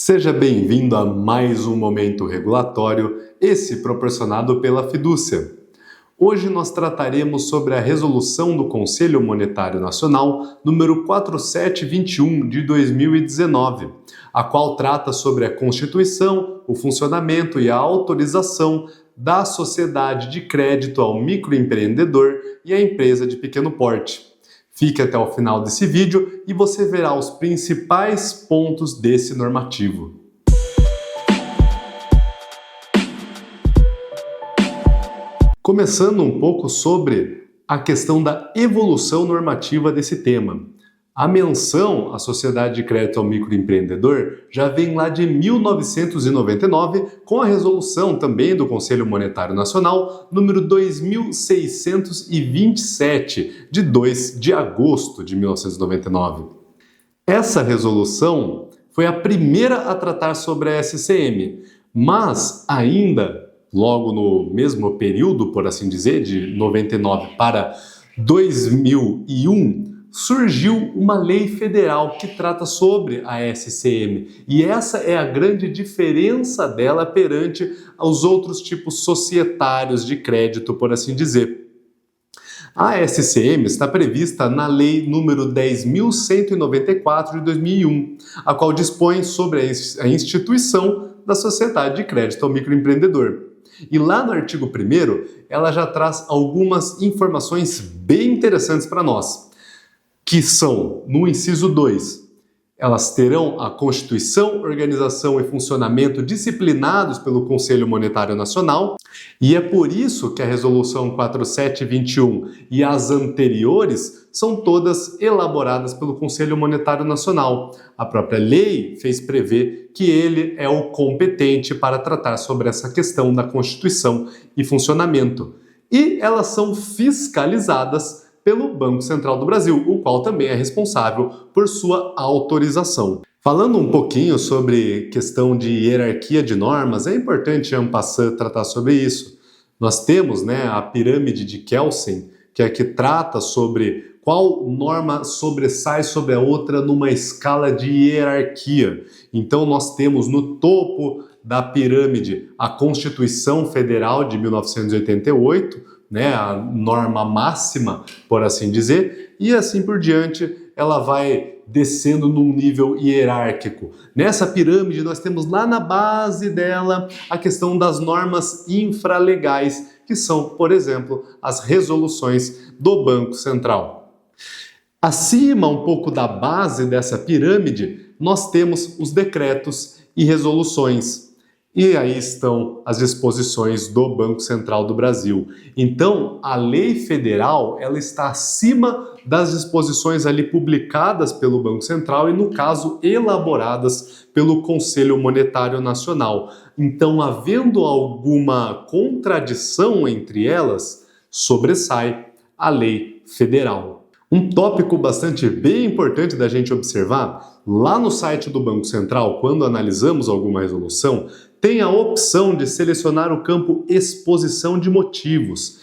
Seja bem-vindo a mais um Momento Regulatório, esse proporcionado pela Fidúcia. Hoje nós trataremos sobre a resolução do Conselho Monetário Nacional número 4721 de 2019, a qual trata sobre a constituição, o funcionamento e a autorização da sociedade de crédito ao microempreendedor e à empresa de pequeno porte. Fique até o final desse vídeo e você verá os principais pontos desse normativo. Começando um pouco sobre a questão da evolução normativa desse tema. A menção à sociedade de crédito ao microempreendedor já vem lá de 1999, com a resolução também do Conselho Monetário Nacional, número 2627, de 2 de agosto de 1999. Essa resolução foi a primeira a tratar sobre a SCM, mas ainda, logo no mesmo período, por assim dizer, de 99 para 2001, surgiu uma lei federal que trata sobre a SCM, e essa é a grande diferença dela perante aos outros tipos societários de crédito, por assim dizer. A SCM está prevista na Lei número 10.194 de 2001, a qual dispõe sobre a instituição da Sociedade de Crédito ao Microempreendedor. E lá no artigo 1º, ela já traz algumas informações bem interessantes para nós, que são, no inciso 2, elas terão a constituição, organização e funcionamento disciplinados pelo Conselho Monetário Nacional, e é por isso que a Resolução 4721 e as anteriores são todas elaboradas pelo Conselho Monetário Nacional. A própria lei fez prever que ele é o competente para tratar sobre essa questão da constituição e funcionamento. E elas são fiscalizadas pelo Banco Central do Brasil, o qual também é responsável por sua autorização. Falando um pouquinho sobre questão de hierarquia de normas, é importante en passant tratar sobre isso. Nós temos a pirâmide de Kelsen, que é a que trata sobre qual norma sobressai sobre a outra numa escala de hierarquia. Então nós temos no topo da pirâmide a Constituição Federal de 1988, a norma máxima, por assim dizer, e assim por diante ela vai descendo num nível hierárquico. Nessa pirâmide nós temos lá na base dela a questão das normas infralegais, que são, por exemplo, as resoluções do Banco Central. Acima um pouco da base dessa pirâmide, nós temos os decretos e resoluções. E aí estão as disposições do Banco Central do Brasil. Então, a lei federal ela está acima das disposições ali publicadas pelo Banco Central e, no caso, elaboradas pelo Conselho Monetário Nacional. Então, havendo alguma contradição entre elas, sobressai a lei federal. Um tópico bem importante da gente observar, lá no site do Banco Central, quando analisamos alguma resolução, tem a opção de selecionar o campo Exposição de Motivos.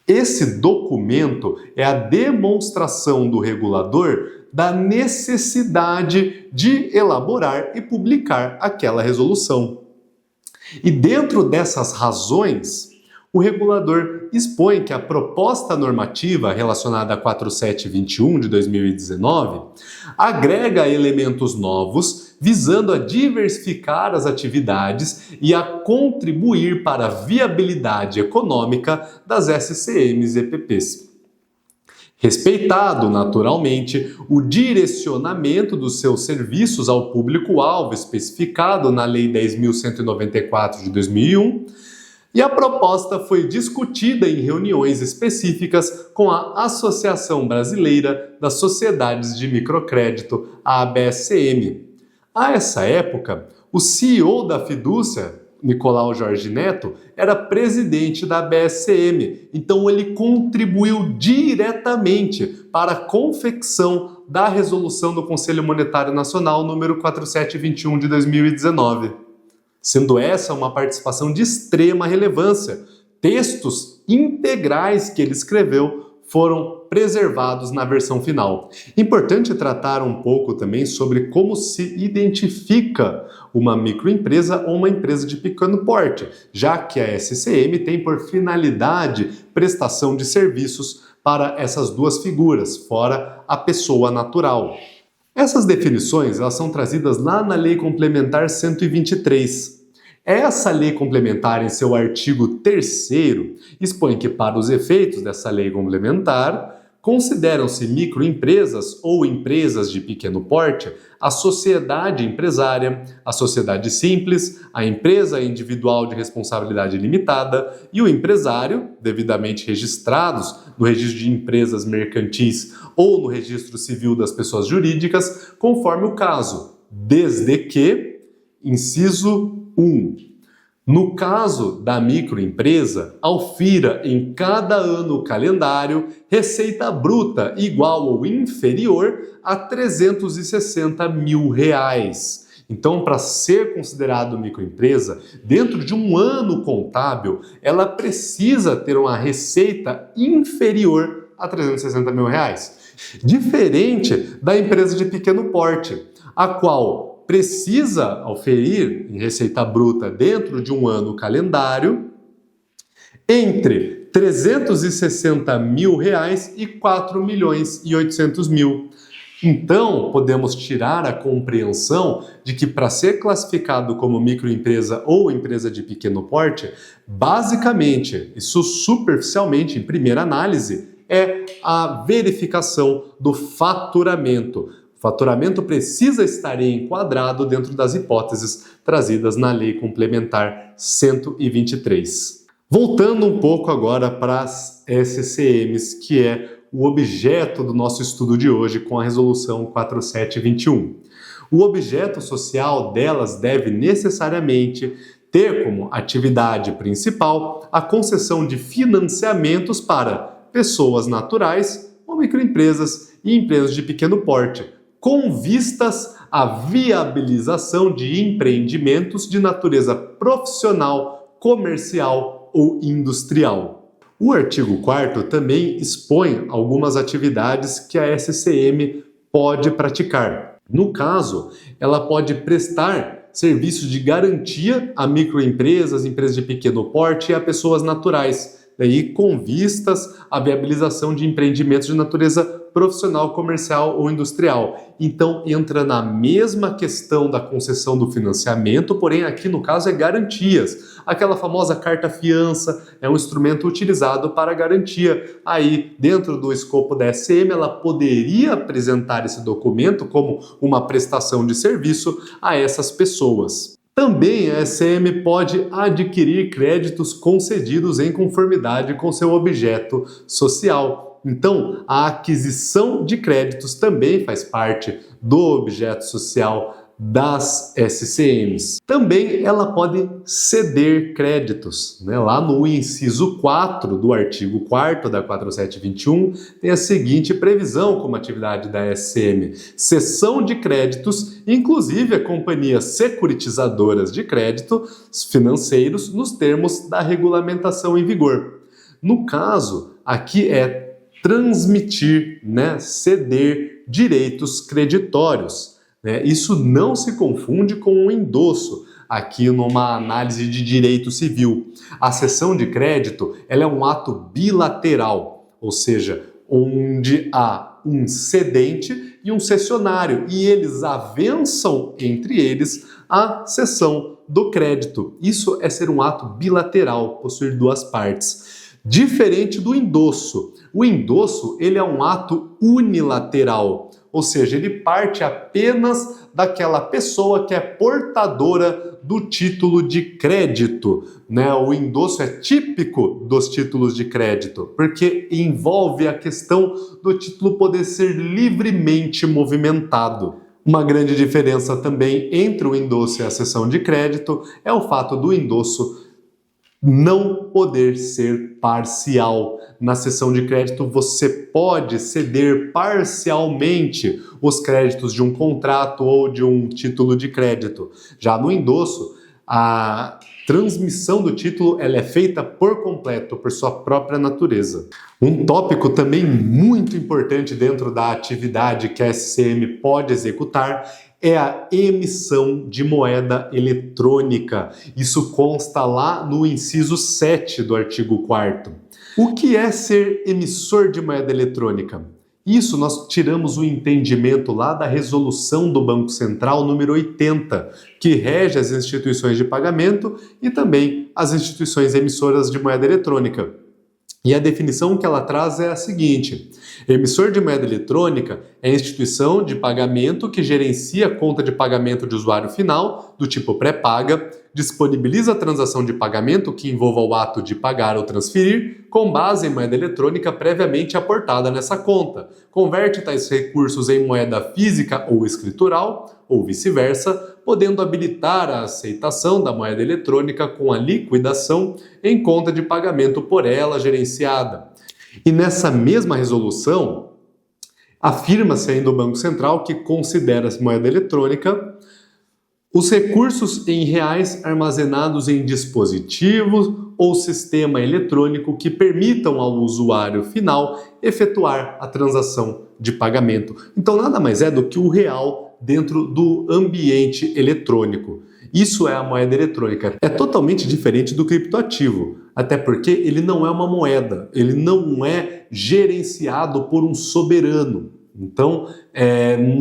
Esse documento é a demonstração do regulador da necessidade de elaborar e publicar aquela resolução. E dentro dessas razões, o regulador expõe que a proposta normativa relacionada a 4721 de 2019 agrega elementos novos, visando a diversificar as atividades e a contribuir para a viabilidade econômica das SCMs e EPPs. Respeitado, naturalmente, o direcionamento dos seus serviços ao público-alvo especificado na Lei 10.194 de 2001, e a proposta foi discutida em reuniões específicas com a Associação Brasileira das Sociedades de Microcrédito, a ABSM. A essa época, o CEO da Fidúcia, Nicolau Jorge Neto, era presidente da ABSM, então ele contribuiu diretamente para a confecção da resolução do Conselho Monetário Nacional número 4721 de 2019. Sendo essa uma participação de extrema relevância. Textos integrais que ele escreveu foram preservados na versão final. Importante tratar um pouco também sobre como se identifica uma microempresa ou uma empresa de pequeno porte, já que a SCM tem por finalidade prestação de serviços para essas duas figuras, fora a pessoa natural. Essas definições elas são trazidas lá na Lei Complementar 123. Essa lei complementar, em seu artigo 3º, expõe que, para os efeitos dessa lei complementar, consideram-se microempresas ou empresas de pequeno porte a sociedade empresária, a sociedade simples, a empresa individual de responsabilidade limitada e o empresário, devidamente registrados no registro de empresas mercantis ou no registro civil das pessoas jurídicas, conforme o caso, desde que, inciso 1. No caso da microempresa, aufira em cada ano calendário receita bruta igual ou inferior a R$360 mil. Então, para ser considerado microempresa, dentro de um ano contábil, ela precisa ter uma receita inferior a R$360 mil. Diferente da empresa de pequeno porte, a qual precisa auferir em receita bruta dentro de um ano calendário entre R$360 mil e R$4.800.000. Então, podemos tirar a compreensão de que, para ser classificado como microempresa ou empresa de pequeno porte, basicamente, isso superficialmente, em primeira análise, é a verificação do faturamento. O faturamento precisa estar enquadrado dentro das hipóteses trazidas na Lei Complementar 123. Voltando um pouco agora para as SCMs, que é o objeto do nosso estudo de hoje com a Resolução 4721. O objeto social delas deve necessariamente ter como atividade principal a concessão de financiamentos para pessoas naturais ou microempresas e empresas de pequeno porte, com vistas à viabilização de empreendimentos de natureza profissional, comercial ou industrial. O artigo 4º também expõe algumas atividades que a SCM pode praticar. No caso, ela pode prestar serviços de garantia a microempresas, empresas de pequeno porte e a pessoas naturais, daí com vistas à viabilização de empreendimentos de natureza profissional, comercial ou industrial. Então entra na mesma questão da concessão do financiamento, porém aqui no caso é garantias. Aquela famosa carta-fiança é um instrumento utilizado para garantia. Aí, dentro do escopo da SCM, ela poderia apresentar esse documento como uma prestação de serviço a essas pessoas. Também a SCM pode adquirir créditos concedidos em conformidade com seu objeto social. Então, a aquisição de créditos também faz parte do objeto social das SCMs. Também ela pode ceder créditos, né? Lá no inciso 4 do artigo 4º da 4721 tem a seguinte previsão como atividade da SCM: cessão de créditos, inclusive a companhias securitizadoras de créditos financeiros, nos termos da regulamentação em vigor. No caso, aqui é transmitir, né? Ceder direitos creditórios. Isso não se confunde com um endosso, aqui numa análise de direito civil. A cessão de crédito ela é um ato bilateral, ou seja, onde há um cedente e um cessionário, e eles avançam entre eles a cessão do crédito. Isso é ser um ato bilateral, possuir duas partes. Diferente do endosso. O endosso ele é um ato unilateral, ou seja, ele parte apenas daquela pessoa que é portadora do título de crédito, né? O endosso é típico dos títulos de crédito, porque envolve a questão do título poder ser livremente movimentado. Uma grande diferença também entre o endosso e a cessão de crédito é o fato do endosso não poder ser parcial. Na cessão de crédito, você pode ceder parcialmente os créditos de um contrato ou de um título de crédito. Já no endosso, a transmissão do título ela é feita por completo, por sua própria natureza. Um tópico também muito importante dentro da atividade que a SCM pode executar é a emissão de moeda eletrônica. Isso consta lá no inciso 7 do artigo 4º. O que é ser emissor de moeda eletrônica? Isso nós tiramos o entendimento lá da resolução do Banco Central número 80, que rege as instituições de pagamento e também as instituições emissoras de moeda eletrônica. E a definição que ela traz é a seguinte: emissor de moeda eletrônica é a instituição de pagamento que gerencia a conta de pagamento de usuário final, do tipo pré-paga, disponibiliza a transação de pagamento que envolva o ato de pagar ou transferir, com base em moeda eletrônica previamente aportada nessa conta, converte tais recursos em moeda física ou escritural, ou vice-versa, podendo habilitar a aceitação da moeda eletrônica com a liquidação em conta de pagamento por ela gerenciada. E nessa mesma resolução, afirma-se ainda o Banco Central que considera a moeda eletrônica os recursos em reais armazenados em dispositivos ou sistema eletrônico que permitam ao usuário final efetuar a transação de pagamento. Então nada mais é do que o real dentro do ambiente eletrônico. Isso é a moeda eletrônica. É totalmente diferente do criptoativo, até porque ele não é uma moeda, ele não é gerenciado por um soberano. Então,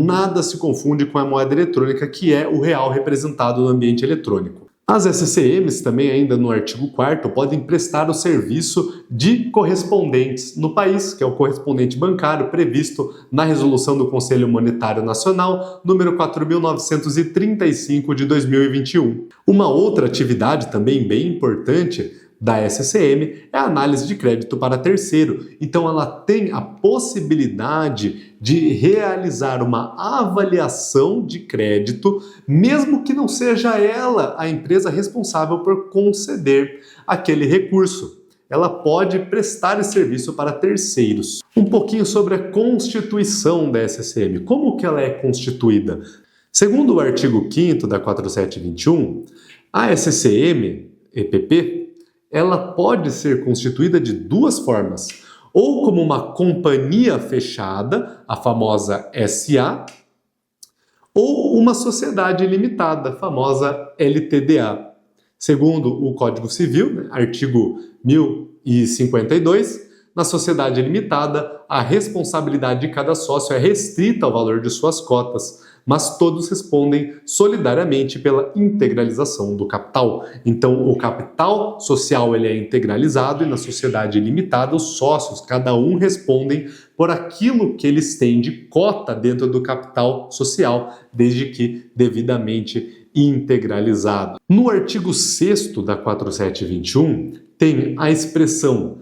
nada se confunde com a moeda eletrônica, que é o real representado no ambiente eletrônico. As SCMs também, ainda no artigo 4º, podem prestar o serviço de correspondentes no país, que é o correspondente bancário previsto na Resolução do Conselho Monetário Nacional, número 4.935 de 2021. Uma outra atividade também bem importante da SCM é a análise de crédito para terceiro. Então ela tem a possibilidade de realizar uma avaliação de crédito, mesmo que não seja ela a empresa responsável por conceder aquele recurso. Ela pode prestar esse serviço para terceiros. Um pouquinho sobre a constituição da SCM. Como que ela é constituída? Segundo o artigo 5º da 4721, a SCM-EPP ela pode ser constituída de duas formas, ou como uma companhia fechada, a famosa SA, ou uma sociedade limitada, a famosa LTDA. Segundo o Código Civil, artigo 1052, na sociedade limitada, a responsabilidade de cada sócio é restrita ao valor de suas cotas, mas todos respondem solidariamente pela integralização do capital. Então, o capital social ele é integralizado e na sociedade limitada, os sócios, cada um respondem por aquilo que eles têm de cota dentro do capital social, desde que devidamente integralizado. No artigo 6º da 4721, tem a expressão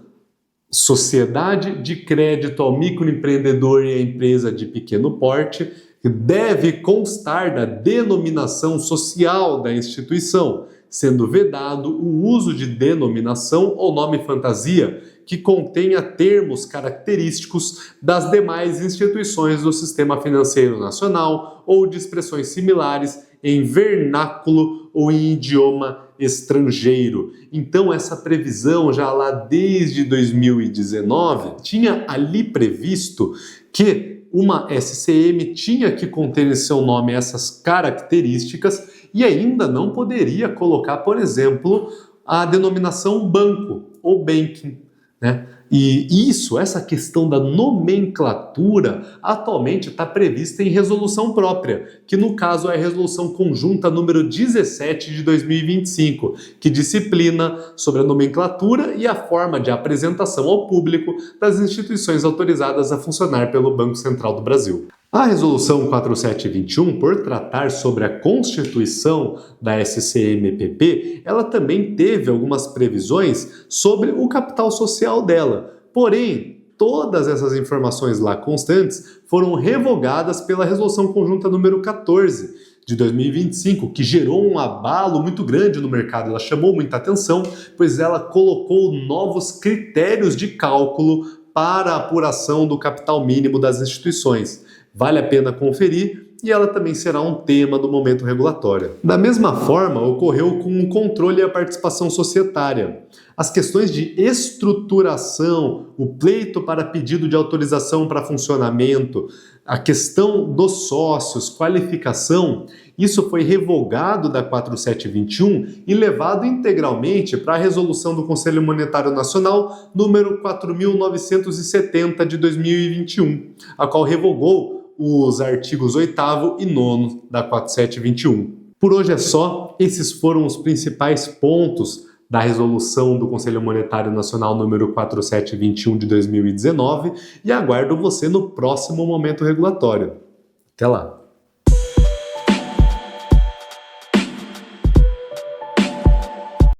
sociedade de crédito ao microempreendedor e à empresa de pequeno porte, que deve constar da denominação social da instituição, sendo vedado o uso de denominação ou nome fantasia que contenha termos característicos das demais instituições do sistema financeiro nacional ou de expressões similares em vernáculo ou em idioma estrangeiro. Então essa previsão já lá desde 2019 tinha ali previsto que uma SCM tinha que conter em seu nome essas características e ainda não poderia colocar, por exemplo, a denominação banco ou banking, né? E essa questão da nomenclatura, atualmente está prevista em resolução própria, que no caso é a resolução conjunta número 17 de 2025, que disciplina sobre a nomenclatura e a forma de apresentação ao público das instituições autorizadas a funcionar pelo Banco Central do Brasil. A Resolução 4721, por tratar sobre a constituição da SCM-EPP, ela também teve algumas previsões sobre o capital social dela. Porém, todas essas informações lá constantes foram revogadas pela Resolução Conjunta número 14 de 2025, que gerou um abalo muito grande no mercado. Ela chamou muita atenção, pois ela colocou novos critérios de cálculo para a apuração do capital mínimo das instituições. Vale a pena conferir e ela também será um tema do momento regulatório. Da mesma forma, ocorreu com o controle e a participação societária. As questões de estruturação, o pleito para pedido de autorização para funcionamento, a questão dos sócios, qualificação, isso foi revogado da 4721 e levado integralmente para a resolução do Conselho Monetário Nacional número 4.970 de 2021, a qual revogou os artigos 8º e 9º da 4721. Por hoje é só, esses foram os principais pontos da resolução do Conselho Monetário Nacional número 4721 de 2019 e aguardo você no próximo momento regulatório. Até lá!